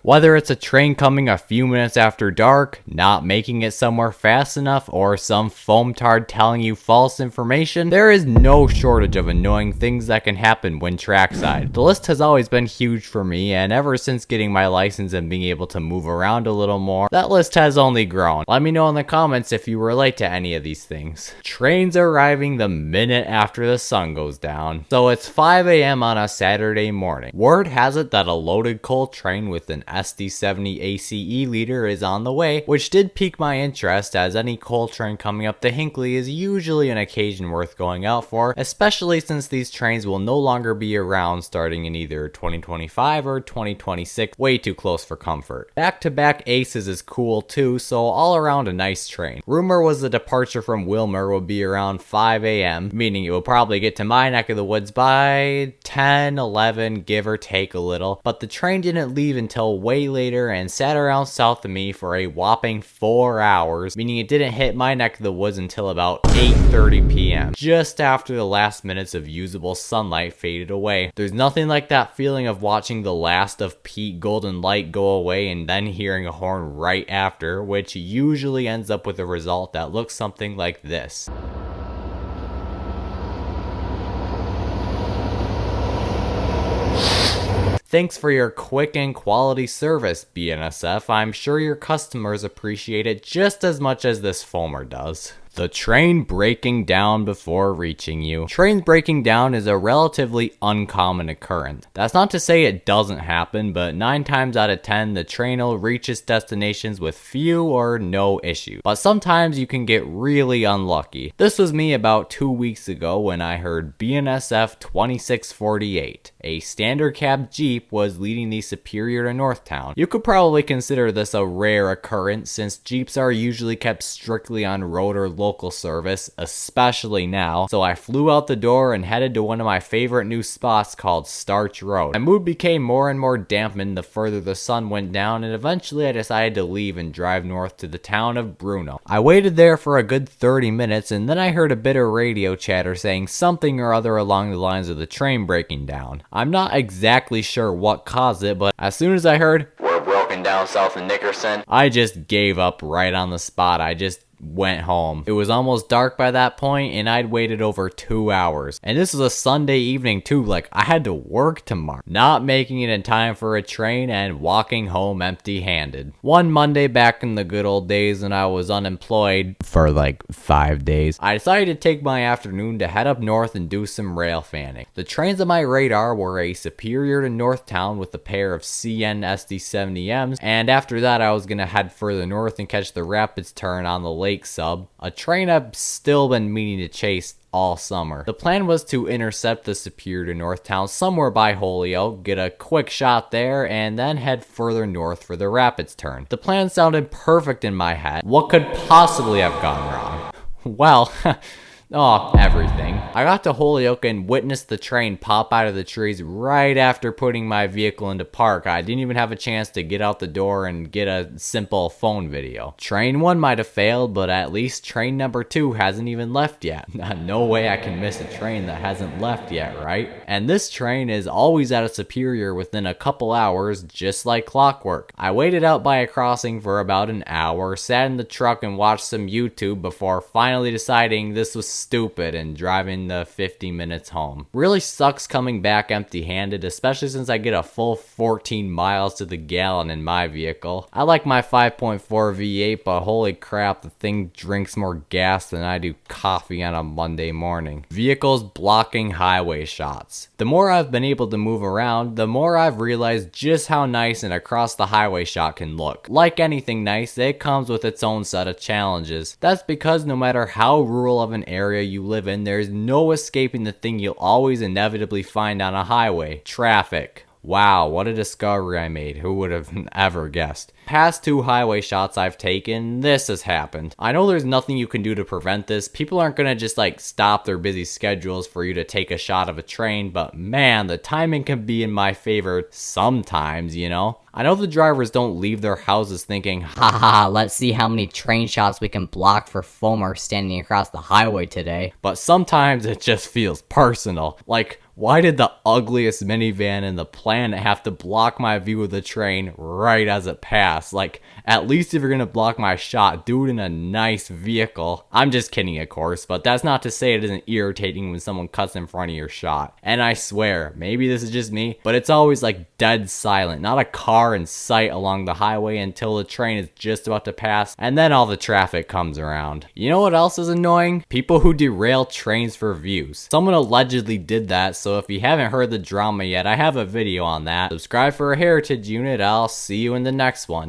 Whether it's a train coming a few minutes after dark, not making it somewhere fast enough, or some foamtard telling you false information, there is no shortage of annoying things that can happen when trackside. The list has always been huge for me, and ever since getting my license and being able to move around a little more, that list has only grown. Let me know in the comments if you relate to any of these things. Trains arriving the minute after the sun goes down. So it's 5 a.m. on a Saturday morning. Word has it that a loaded coal train with an SD70 ACE liter is on the way, which did pique my interest, as any coal train coming up to Hinckley is usually an occasion worth going out for, especially since these trains will no longer be around starting in either 2025 or 2026, way too close for comfort. Back-to-back aces is cool too, so all around a nice train. Rumor was the departure from Wilmer would be around 5 a.m., meaning it will probably get to my neck of the woods by 10, 11, give or take a little, but the train didn't leave until way later and sat around south of me for a whopping 4 hours, meaning it didn't hit my neck of the woods until about 8:30 p.m., just after the last minutes of usable sunlight faded away. There's nothing like that feeling of watching the last of peak golden light go away and then hearing a horn right after, which usually ends up with a result that looks something like this. Thanks for your quick and quality service, BNSF. I'm sure your customers appreciate it just as much as this foamer does. The train breaking down before reaching you. Trains breaking down is a relatively uncommon occurrence. That's not to say it doesn't happen, but 9 times out of 10, the train will reach its destinations with few or no issues. But sometimes you can get really unlucky. This was me about 2 weeks ago when I heard BNSF 2648, a standard cab Jeep, was leading the Superior to Northtown. You could probably consider this a rare occurrence since Jeeps are usually kept strictly on road or local service, especially now, so I flew out the door and headed to one of my favorite new spots called Starch Road. My mood became more and more dampened the further the sun went down, and eventually I decided to leave and drive north to the town of Bruno. I waited there for a good 30 minutes, and then I heard a bit of radio chatter saying something or other along the lines of the train breaking down. I'm not exactly sure what caused it, but as soon as I heard, "We're broken down south of Nickerson," I just gave up right on the spot. I just went home. It was almost dark by that point, and I'd waited over 2 hours. And this was a Sunday evening too, like I had to work tomorrow. Not making it in time for a train and walking home empty-handed. One Monday back in the good old days when I was unemployed for like 5 days, I decided to take my afternoon to head up north and do some rail fanning. The trains on my radar were a Superior to Northtown with a pair of CN SD70Ms, and after that I was gonna head further north and catch the Rapids turn on the lake sub, a train I've still been meaning to chase all summer. The plan was to intercept the Superior to Northtown somewhere by Holyoke, get a quick shot there, and then head further north for the Rapids turn. The plan sounded perfect in my head. What could possibly have gone wrong? Well, everything. I got to Holyoke and witnessed the train pop out of the trees right after putting my vehicle into park. I didn't even have a chance to get out the door and get a simple phone video. Train 1 might have failed, but at least train number 2 hasn't even left yet. No way I can miss a train that hasn't left yet, right? And this train is always at a Superior within a couple hours, just like clockwork. I waited out by a crossing for about an hour, sat in the truck and watched some YouTube before finally deciding this was stupid and driving the 50 minutes home. Really sucks coming back empty-handed, especially since I get a full 14 miles to the gallon in my vehicle. I like my 5.4 V8, but holy crap, the thing drinks more gas than I do coffee on a Monday morning. Vehicles blocking highway shots. The more I've been able to move around, the more I've realized just how nice an across the highway shot can look. Like anything nice, it comes with its own set of challenges. That's because no matter how rural of an area you live in, there's no escaping the thing you'll always inevitably find on a highway: traffic. Wow, what a discovery I made. Who would have ever guessed? Past 2 highway shots I've taken, this has happened. I know there's nothing you can do to prevent this. People aren't gonna just like stop their busy schedules for you to take a shot of a train, but man, the timing can be in my favor sometimes, you know? I know the drivers don't leave their houses thinking, haha, let's see how many train shots we can block for foamer standing across the highway today. But sometimes it just feels personal. Like, Why did the ugliest minivan in the planet have to block my view of the train right as it passed? Like, at least if you're gonna block my shot, do it in a nice vehicle. I'm just kidding, of course, but that's not to say it isn't irritating when someone cuts in front of your shot. And I swear, maybe this is just me, but it's always like dead silent. Not a car in sight along the highway until the train is just about to pass, and then all the traffic comes around. You know what else is annoying? People who derail trains for views. Someone allegedly did that, so if you haven't heard the drama yet, I have a video on that. Subscribe for a heritage unit. I'll see you in the next one.